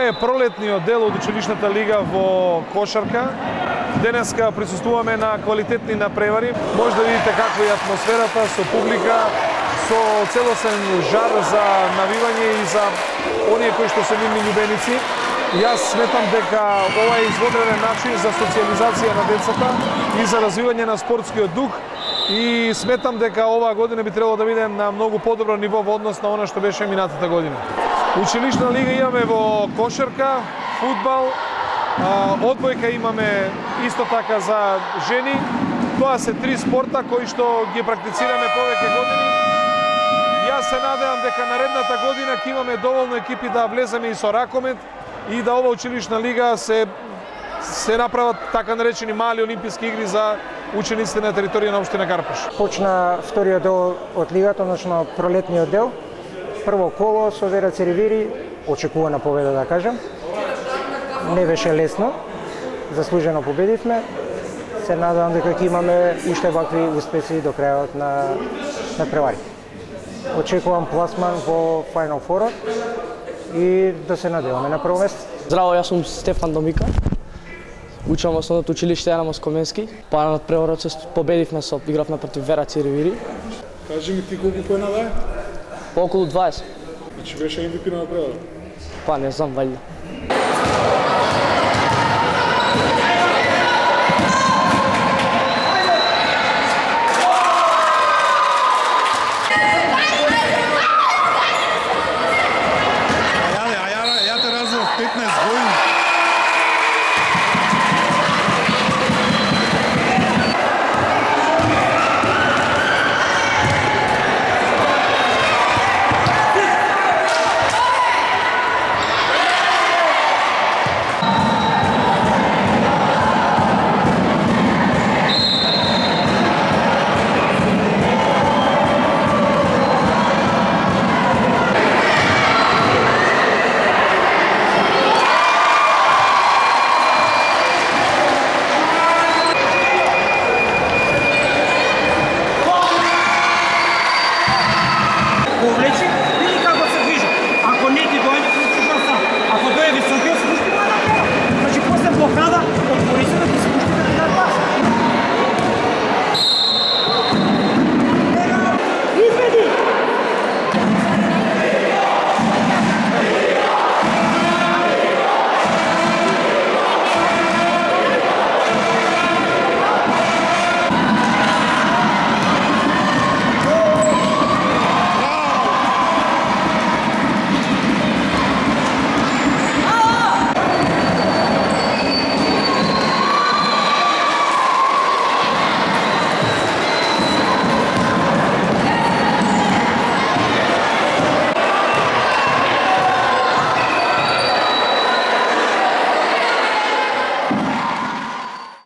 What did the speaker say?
е пролетниот дел од училишната лига во кошарка. Денеска присуствуваме на квалитетни напревари. Може да видите каква е атмосферата со публика, со целосен жар за навивање и за оние кои што се нивни љубеници. Јас сметам дека ова е изводрен начин за социјализација на децата и за развивање на спортскиот дух и сметам дека оваа година би требало да биде на многу подобро ниво во однос на она што беше минатата година. Училишна лига имаме во кошарка, фудбал, одбојка имаме исто така за жени. Тоа се 3 спорта кои што ги практицираме повеќе години. Јас се надевам дека наредната година ќе имаме доволно екипи да влеземе и со ракомет и да ова училишна лига се направат така наречени мали олимписки игри за учениците на територија на општина Карпаш. Почна вториот дел од лигата, односно пролетниот дел. Прво коло со Вераци Ривири, очекувана победа да кажам. Не беше лесно, заслужено победивме. Се надевам дека ќе имаме уште вакви успеси до крајот на надпреварите. Очекувам пласман во Final Four и да се надеваме на прво место. Здраво, јас сум Стефан Домика. Учам во основното училиште Јана Москоменски. Па на надпреварот се победивме со игравме против Вераци Ривири. Кажи ми ти колку поена даде? По околу 20. Значи беше MVP на надпреварот? Па не знам, вајда.